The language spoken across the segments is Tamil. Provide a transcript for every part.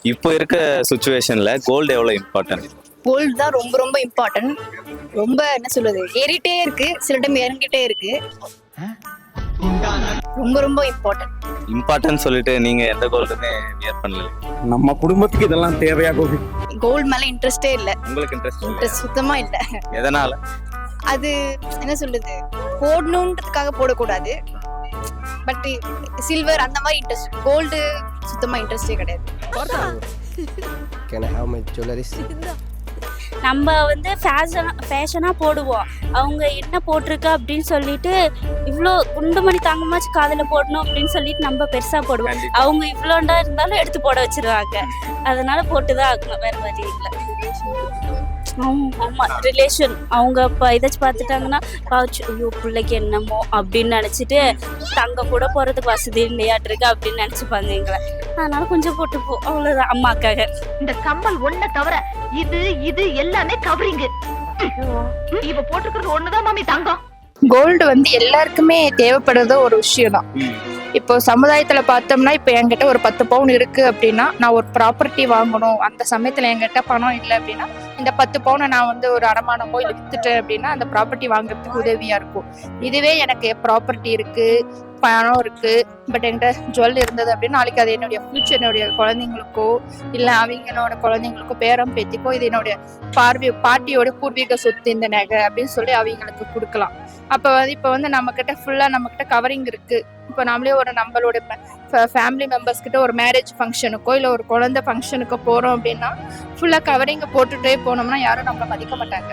இப்போ இருக்க சுச்சுவேஷன்ல கோல்டு எவ்வளவு இம்பார்ட்டன்ட்? கோல்டு தான் ரொம்ப ரொம்ப இம்பார்ட்டன்ட். ரொம்ப என்ன சொல்றது, ஏறிட்டே இருக்கு, சில டைம் இறங்கிட்டே இருக்கு. ரொம்ப ரொம்ப இம்பார்ட்டன்ட். இம்பார்ட்டன்ட் சொல்லிட்டு நீங்க எந்த கோல்டுமே வியர் பண்ணல? நம்ம குடும்பத்துக்கு இதெல்லாம் தேவையா கோபி? கோல்டு மேல இன்ட்ரெஸ்டே இல்ல. உங்களுக்கு இன்ட்ரெஸ்ட் இன்ட்ரெஸ்ட் சுத்தமா இல்ல. எதனால? அது என்ன சொல்றது, போடணுன்றதுக்காக போடக்கூடாது. பட் சில்வர் அந்த மாதிரி இன்ட்ரெஸ்ட், கோல்டு சுத்தமா இன்ட்ரெஸ்டே கிடையாது. Can I have my jewelries? நம்ம வந்து ஃபேஷனாக போடுவோம். அவங்க என்ன போட்டிருக்க அப்படின்னு சொல்லிட்டு இவ்வளோ குண்டுமணி தங்கமாச்சு காதில் போடணும் அப்படின்னு சொல்லிட்டு நம்ம பெருசாக போடுவோம். அவங்க இவ்வளோண்டா இருந்தாலும் எடுத்து போட வச்சிருவாங்க. அதனால போட்டு தான் ஆகணும், வேறு வழி இல்லை. ஆமாம், ரிலேஷன் அவங்க இப்போ ஏதாச்சும் பார்த்துட்டாங்கன்னா ஐயோ பிள்ளைக்கு என்னமோ அப்படின்னு நினச்சிட்டு தங்க கூட போகிறதுக்கு வசதி இல்லையாட்டிருக்கு அப்படின்னு நினச்சிப்பாங்க எங்களை. அதனால கொஞ்சம் போட்டுப்போம், அவ்வளோதான் அம்மாக்காக. இந்த கம்மல் ஒண்ணு தவிர இது எல்லாமே கவரிங். இப்ப போட்டுக்கிறது ஒண்ணுதான் மாமி தங்கம். கோல்டு வந்து எல்லாருக்குமே தேவைப்படுறது ஒரு விஷயம் தான். இப்போ சமுதாயத்தில் பார்த்தோம்னா, இப்போ என்கிட்ட ஒரு 10 பவுன் இருக்குது அப்படின்னா, நான் ஒரு ப்ராப்பர்ட்டி வாங்கணும், அந்த சமயத்தில் என்கிட்ட பணம் இல்லை அப்படின்னா, இந்த 10 பவுனை நான் வந்து ஒரு அடமானமோ இல்லை வித்துட்டேன் அப்படின்னா அந்த ப்ராப்பர்ட்டி வாங்குறதுக்கு உதவியாக இருக்கும். இதுவே எனக்கு ப்ராப்பர்ட்டி இருக்குது, பணம் இருக்குது, பட் என்கிட்ட ஜுவல் இருந்தது அப்படின்னா, நாளைக்கு அது என்னுடைய ஃபியூச்சர், என்னுடைய குழந்தைங்களுக்கோ இல்லை அவங்களோட குழந்தைங்களுக்கோ பேரம் பேத்திக்கோ இது என்னுடைய பாட்டியோட பூர்வீக சொத்து இந்த நகை அப்படின்னு சொல்லி அவங்களுக்கு கொடுக்கலாம். அப்போ வந்து இப்போ வந்து நம்மக்கிட்ட ஃபுல்லாக நம்மக்கிட்ட கவரிங் இருக்குது. இப்போ நம்மளே ஒரு நம்மளோட ஃபேமிலி மெம்பர்ஸ் கிட்ட ஒரு மேரேஜ் ஃபங்க்ஷனுக்கோ இல்லை ஒரு குழந்தை ஃபங்க்ஷனுக்கோ போகிறோம் அப்படின்னா ஃபுல்லாக கவரிங்கை போட்டுகிட்டே போனோம்னா யாரும் நம்மளை மதிக்க மாட்டாங்க.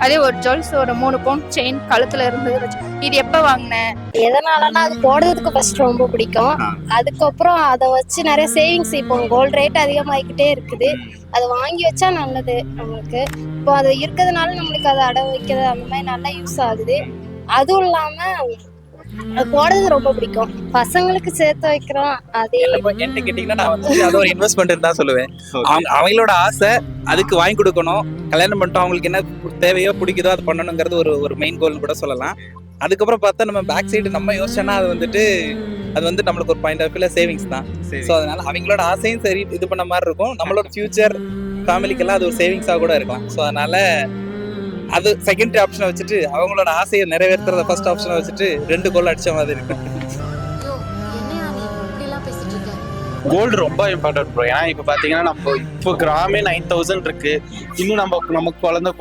அதே ஒரு ஜுவல்ஸ் ஒரு 3 பவுன் செயின் கழுத்துல இருந்தது வச்சு, இது எப்போ வாங்கினேன்? எதனாலன்னா அது போடுறதுக்கு ஃபர்ஸ்ட் ரொம்ப பிடிக்கும். அதுக்கப்புறம் அதை வச்சு நிறைய சேவிங்ஸ். இப்போ கோல்டு ரேட் அதிகமாகிக்கிட்டே இருக்குது, அதை வாங்கி வச்சா நல்லது நம்மளுக்கு. இப்போ அது இருக்கிறதுனால நம்மளுக்கு அதை அடை வைக்கிறது அந்த மாதிரி நல்லா யூஸ் ஆகுது. அதுவும் இல்லாமல் அது போடுறது ரொம்ப பிடிக்கும். பசங்களுக்கு சேர்த்து வைக்கிறோம். அதே என்ன கேட்டீங்கன்னா, நான் வந்து அது ஒரு இன்வெஸ்ட்மெண்ட் தான் சொல்லுவேன். அவங்களோட ஆசை அதுக்கு வாங்கி கொடுக்கணும். கல்யாணம் பண்ணிட்டோம், அவங்களுக்கு என்ன தேவையோ பிடிக்குதோ அது பண்ணணுங்கிறது ஒரு மெயின் கோல்னு கூட சொல்லலாம். அதுக்கப்புறம் பார்த்தா நம்ம பேக் சைடு நம்ம யோசிச்சோன்னா அது வந்து நம்மளுக்கு ஒரு பாயிண்ட் ஆஃப் வியூல சேவிங்ஸ் தான். ஸோ அதனால அவங்களோட ஆசையும் சரி இது பண்ண மாதிரி இருக்கும். நம்மளோட ஃபியூச்சர் ஃபேமிலிக்கெல்லாம் அது ஒரு சேவிங்ஸாக கூட இருக்கலாம். ஸோ அதனால அது செகண்டரி ஆப்ஷனை வச்சுட்டு அவங்களோட ஆசையை நிறைவேற்றுறத ஃபர்ஸ்ட் ஆப்ஷனை வச்சுட்டு 2 கோல் அடிச்ச மாதிரி இருக்கும். கோல்டு ரொம்ப இம்பார்ட்டன்ட் ப்ரோ. ஏன்னா இப்போ பார்த்தீங்கன்னா நம்ம இப்போ கிராமே 9,000 இருக்கு. இன்னும் நமக்கு குழந்தை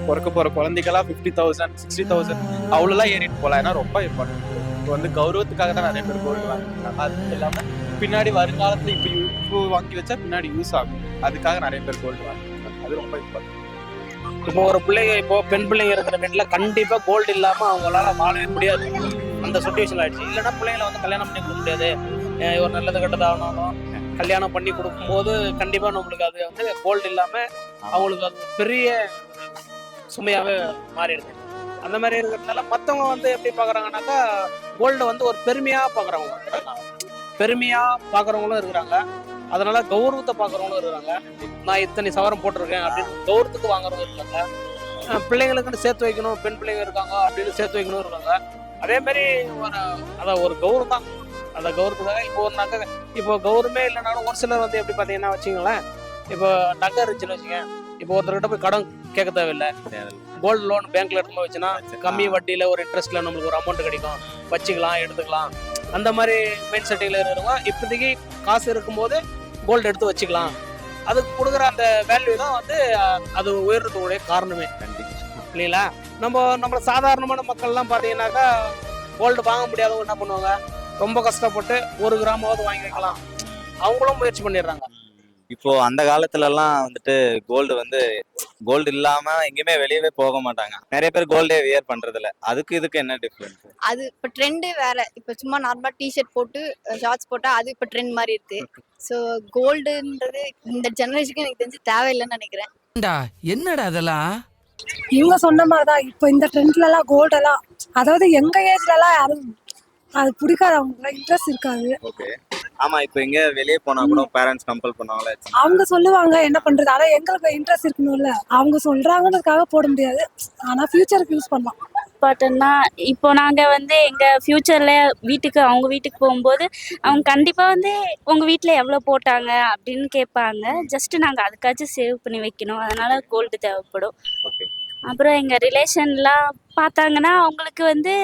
பிறக்க போற குழந்தைக்கெல்லாம் 50,000 60,000 அவ்வளோலாம் ஏறிட்டு போகலாம். ஏன்னா ரொம்ப இம்பார்ட்டன்ட். இப்போ வந்து கௌரவத்துக்காக தான் நிறைய பேர் கோல்டு வாங்கிருக்காங்க. அது இல்லாமல் பின்னாடி வருங்காலத்தில் இப்போ வாங்கி வச்சா பின்னாடி யூஸ் ஆகும். அதுக்காக நிறைய பேர் கோல்டு வாங்கிருக்காங்க. அது ரொம்ப இம்பார்ட்டன்ட். இப்போ ஒரு பிள்ளைங்க, இப்போ பெண் பிள்ளைங்க இருக்கிற வீட்டுல கண்டிப்பா கோல்டு இல்லாம அவங்களால வாழவே முடியாது. அந்த சுச்சுவேஷன் ஆயிடுச்சு. இல்லைன்னா பிள்ளைங்களை வந்து கல்யாணம் பண்ணி கொடுக்க முடியாது. ஒரு நல்லது கெட்டதாகணும் கல்யாணம் பண்ணி கொடுக்கும்போது கண்டிப்பா நம்மளுக்கு அது வந்து கோல்டு இல்லாம அவங்களுக்கு அது பெரிய சுமையாவே மாறிடுது. அந்த மாதிரி இருக்கிறதுனால மற்றவங்க வந்து எப்படி பாக்குறாங்கன்னாக்கா, கோல்டை வந்து ஒரு பெருமையா பாக்குறவங்களும் இருக்கிறாங்க. அதனால கௌரவத்தை பாக்குறவங்களும் இருக்கிறாங்க. நான் இத்தனை சவரம் போட்டிருக்கேன் அப்படின்னு கௌரவத்துக்கு வாங்குறவங்க இருக்காங்க. பிள்ளைங்களுக்குன்னு சேர்த்து வைக்கணும், பெண் பிள்ளைங்க இருக்காங்க அப்படின்னு சேர்த்து வைக்கணும் இருக்காங்க. அதே மாதிரி ஒரு கௌரவம் தான். அந்த கௌரவத்துக்காக இப்போ கௌரவமே இல்லைனாலும் ஒரு சிலர் வந்து எப்படி பார்த்தீங்கன்னா வச்சுங்களேன், இப்போ நகை இருந்துச்சுன்னு வச்சுங்க, இப்போ ஒருத்தர்கிட்ட போய் கடன் கேட்க தேவையில்லை. கோல்டு லோன் பேங்க்ல எடுத்து வச்சுன்னா கம்மி வட்டியில ஒரு இன்ட்ரெஸ்ட்ல நம்மளுக்கு ஒரு அமௌண்ட் கிடைக்கும், வச்சுக்கலாம், எடுத்துக்கலாம். அந்த மாதிரி மைண்ட் செட்டிங்ல இருக்கிறவங்க இப்போதைக்கு காசு இருக்கும்போது கோல்டு எடுத்து வச்சுக்கலாம். அதுக்கு கொடுக்குற அந்த வேல்யூ தான் வந்து அது உயர்றதுடைய காரணமே இல்லைங்களா? நம்ம சாதாரணமான மக்கள்லாம் பார்த்தீங்கன்னாக்கா கோல்டு வாங்க முடியாதவங்க என்ன பண்ணுவாங்க, ரொம்ப கஷ்டப்பட்டு 1 கிராமாவது வாங்கி வைக்கலாம், அவங்களும் முயற்சி பண்ணிடுறாங்க. இப்போ அந்த காலத்துல எல்லாம் வந்துட்டு கோல்டு இல்லாம எங்கேயுமே வெளியவே போக மாட்டாங்க. நிறைய பேர் கோல்டே வியர் பண்றது இல்ல. அதுக்கு இதுக்கு என்ன டிஃபரன்ஸ்? அது இப்போ ட்ரெண்டே வேற. இப்போ சும்மா நார்மலா டிஷர்ட் போட்டு ஷார்ட்ஸ் போட்டா அது இப்போ ட்ரெண்ட் மாதிரி இருக்கு. ஸோ கோல்டுன்றது இந்த ஜெனரேஷனுக்கு எனக்கு தெரிஞ்சு தேவையில்லைன்னு நினைக்கிறேன். என்னடா அதெல்லாம் இவங்க சொன்ன மாதிரிதான். இப்போ இந்த ட்ரெண்ட்ல எல்லாம் கோல்டெல்லாம், அதாவது எங்க ஏஜ்ல எல்லாம் யாரும் அது பிடிக்காது, அவங்க இன்ட்ரெஸ்ட் இருக்காது. ஓகே, ஆமா. இப்போ எங்க வெளியே போனா கூட பேரண்ட்ஸ் கம்பல் பண்ணுவாங்களே, அவங்க சொல்லுவாங்க என்ன பண்றது. ஆனா எங்களுக்கு இன்ட்ரெஸ்ட் இருக்கணும்ல, அவங்க சொல்றாங்கன்றதுக்காக போட முடியாது. ஆனா ஃபியூச்சருக்கு யூஸ் பண்ணலாம். இம்பார்ட்டன்னா இப்போ நாங்கள் வந்து எங்கள் ஃப்யூச்சரில் வீட்டுக்கு அவங்க வீட்டுக்கு போகும்போது அவங்க கண்டிப்பாக வந்து உங்கள் வீட்டில் எவ்வளோ போட்டாங்க அப்படின்னு கேட்பாங்க. ஜஸ்ட்டு நாங்கள் அதுக்காச்சும் சேவ் பண்ணி வைக்கணும், அதனால் கோல்டு தேவைப்படும். ஓகே. அப்புறம் எங்கள் ரிலேஷன்லாம் பார்த்தாங்கன்னா அவங்களுக்கு வந்து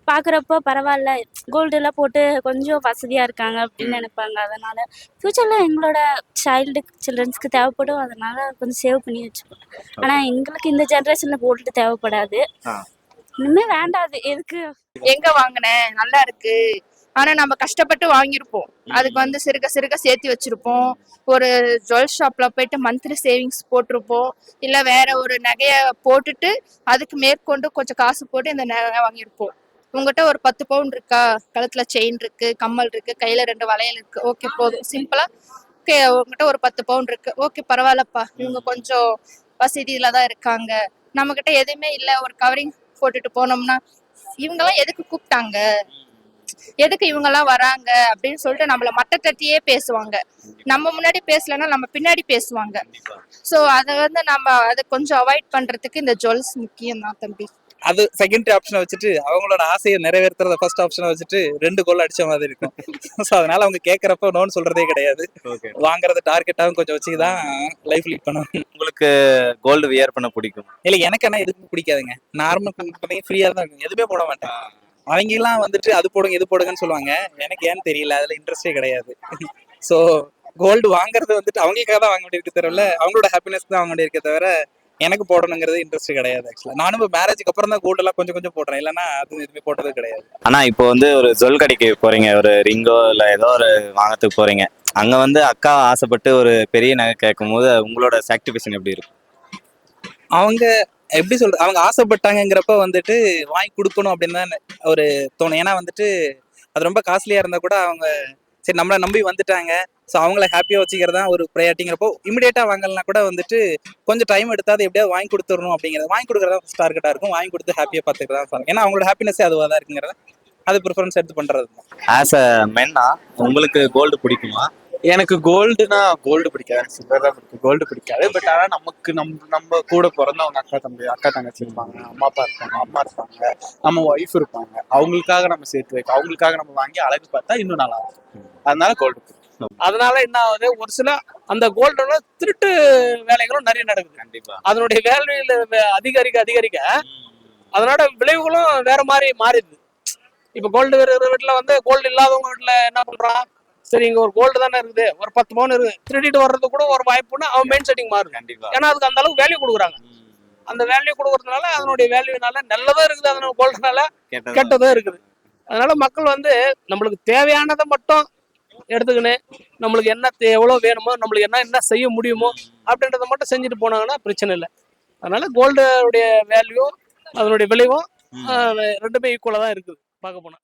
பார்க்குறப்போ பரவாயில்ல, கோல்டெல்லாம் போட்டு கொஞ்சம் வசதியாக இருக்காங்க அப்படின்னு நினைப்பாங்க. அதனால் ஃப்யூச்சரில் எங்களோட சில்ட்ரன்ஸ்க்கு தேவைப்படும், அதனால் கொஞ்சம் சேவ் பண்ணி வச்சுப்போம். ஆனால் எங்களுக்கு இந்த ஜென்ரேஷனில் கோல்டு தேவைப்படாது, இனிமேல் வேண்டாம். அது எதுக்கு? எங்க வாங்கினேன் நல்லா இருக்கு, ஆனா நம்ம கஷ்டப்பட்டு வாங்கியிருப்போம், அதுக்கு வந்து சிறுக சிறுக சேர்த்து வச்சிருப்போம். ஒரு ஜுவல் ஷாப்ல போயிட்டு மந்த்லி சேவிங்ஸ் போட்டிருப்போம், இல்ல வேற ஒரு நகைய போட்டுட்டு அதுக்கு மேற்கொண்டு கொஞ்சம் காசு போட்டு இந்த நகை வாங்கியிருப்போம். உங்ககிட்ட ஒரு 10 பவுன் இருக்கா, கழுத்துல செயின் இருக்கு, கம்மல் இருக்கு, கையில 2 வளையல் இருக்கு, ஓகே போதும் சிம்பிளா. ஓகே உங்ககிட்ட ஒரு 10 பவுன் இருக்கு, ஓகே பரவாயில்லப்பா, இவங்க கொஞ்சம் வசதியில தான் இருக்காங்க. நம்ம கிட்ட எதுவுமே இல்ல, ஒரு கவரிங் போட்டுட்டு போனோம்னா இவங்கெல்லாம் எதுக்கு கூப்பிட்டாங்க, எதுக்கு இவங்கெல்லாம் வராங்க அப்படின்னு சொல்லிட்டு நம்மள மட்ட தட்டியே பேசுவாங்க. நம்ம முன்னாடி பேசலன்னா நம்ம பின்னாடி பேசுவாங்க. ஸோ அதை வந்து நம்ம அதை கொஞ்சம் அவாய்ட் பண்றதுக்கு இந்த ஜுவல்ஸ் முக்கியம் தான் தம்பி. அது செகண்டரி ஆப்ஷனை வச்சுட்டு அவங்களோட ஆசையை நிறைவேற்றுறத ஃபர்ஸ்ட் ஆப்ஷனை வச்சுட்டு 2 கோல் அடிச்ச மாதிரி இருக்கும். ஸோ அதனால அவங்க கேட்கறப்ப நோன்னு சொல்றதே கிடையாது. வாங்குறது டார்கெட்டாகவும் கொஞ்சம் வச்சுதான் லைஃப் லீட் பண்ணுவாங்க. உங்களுக்கு கோல்டு வியர் பண்ண பிடிக்கும்? இல்லை எனக்கு என்ன எதுவும் பிடிக்காதுங்க. நார்மல் பண்ணி ஃப்ரீயா தான் இருக்கும், எதுவுமே போட மாட்டேன். அவங்க எல்லாம் வந்துட்டு அது போடுங்க இது போடுங்கன்னு சொல்லுவாங்க, எனக்கு ஏன்னு தெரியல, அதுல இன்ட்ரெஸ்டே கிடையாது. ஸோ கோல்டு வாங்குறது வந்துட்டு அவங்களுக்காக தான் வாங்க வேண்டியிருக்கு தவிர, அவங்களோட ஹாப்பினஸ் தான் வாங்க வேண்டியிருக்கே தவிர எனக்கு போடணுங்கிறது இன்ட்ரெஸ்ட் கிடையாது. ஆக்சுவலா நானும் இப்போ மேரேஜுக்கு அப்புறம் தான் கோல்டு எல்லாம் கொஞ்சம் கொஞ்சம் போடுறேன், இல்லைன்னா அது எதுவுமே போட்டது கிடையாது. ஆனா இப்போ வந்து ஒரு ஜுவல் கடைக்கு போறீங்க, ஒரு ரிங்கோ இல்ல ஏதோ ஒரு வாங்கறதுக்கு போறீங்க, அங்க வந்து அக்கா ஆசைப்பட்டு ஒரு பெரிய நகை கேட்கும் போது உங்களோட சாக்ரிஃபைஸ் எப்படி இருக்கும்? அவங்க எப்படி சொல்றது, அவங்க ஆசைப்பட்டாங்கிறப்ப வந்துட்டு வாங்கி கொடுக்கணும் அப்படின்னு தான் ஒரு தோணும். ஏன்னா வந்துட்டு அது ரொம்ப காஸ்ட்லியா இருந்தா கூட அவங்க சரி நம்மளை நம்பி வந்துட்டாங்க, ஸோ அவங்கள ஹாப்பியா வச்சுக்கிறது தான் ஒரு ப்ரையாரிட்டிங்கிறப்போ இமிடியேட்டா வாங்கலனா கூட வந்துட்டு கொஞ்சம் டைம் எடுத்தாது எப்படியாவது வாங்கி கொடுத்துடணும் அப்படிங்கிறது, வாங்கி கொடுக்குறதா ஃபர்ஸ்ட் டார்கெட்டா இருக்கும். வாங்கி கொடுத்து ஹாப்பியா பார்த்துக்கிறதா, ஏன்னா அவங்களோட ஹாப்பினஸே அதுவாக தான் இருக்குங்கிறத அது ப்ரிஃபரன்ஸ் எடுத்து பண்றது தான். ஆஸ் அ மென்னா உங்களுக்கு கோல்டு பிடிக்குமா? எனக்கு கோல்டுனா கோல்டு பிடிக்காது, எனக்கு சில்வர் தான் பிடிக்கும், கோல்டு பிடிக்காது. பட் ஆனால் நமக்கு நம்ம கூட பிறந்தவங்க அக்கா தங்கச்சி இருப்பாங்க, அம்மா அப்பா இருப்பாங்க, அம்மா இருப்பாங்க, நம்ம ஒய்ஃப் இருப்பாங்க, அவங்களுக்காக நம்ம சேர்த்து வைக்க, அவங்களுக்காக நம்ம வாங்கி அழகு பார்த்தா இன்னும் நல்லா இருக்கும். அதனால கோல்டு பிடிக்கும். அதனால என்ன ஆகுது, ஒரு சில அந்த கோல்டோட திருட்டு வேலைகளும் நிறைய நடக்குது. கண்டிப்பா அதனுடைய வேல்யூல அதிகரிக்க அதனோட விளைவுகளும் வேற மாதிரி மாறிடுது. இப்ப கோல்டு இருக்கிற வீட்டுல வந்து கோல்டு இல்லாதவங்க வீட்டுல என்ன பண்றான், சரி இங்க ஒரு கோல்டு தானே இருக்குது, ஒரு 10 பவுன் இருக்கு, திருடிட்டு வர்றது கூட ஒரு வாய்ப்புன்னு அவன் மைண்ட் செட்டிங் மாறுது. கண்டிப்பா. ஏன்னா அதுக்கு அந்த அளவுக்கு வேல்யூ கொடுக்குறாங்க. அந்த வேல்யூ கொடுக்கறதுனால அதனுடைய வேல்யூனால நல்லதும் இருக்குது, அதனால கோல்டுனால கெட்டதும் இருக்குது. அதனால மக்கள் வந்து நம்மளுக்கு தேவையானதை மட்டும் எடுத்துக்கின்னு நம்மளுக்கு என்ன எவ்வளவு வேணுமோ, நம்மளுக்கு என்ன செய்ய முடியுமோ அப்படின்றத மட்டும் செஞ்சுட்டு போனாங்கன்னா பிரச்சனை இல்லை. அதனால கோல்டுடைய வேல்யூ அதனுடைய விளைவும் ரெண்டுமே ஈக்குவலா தான் இருக்குது பார்க்க போனா.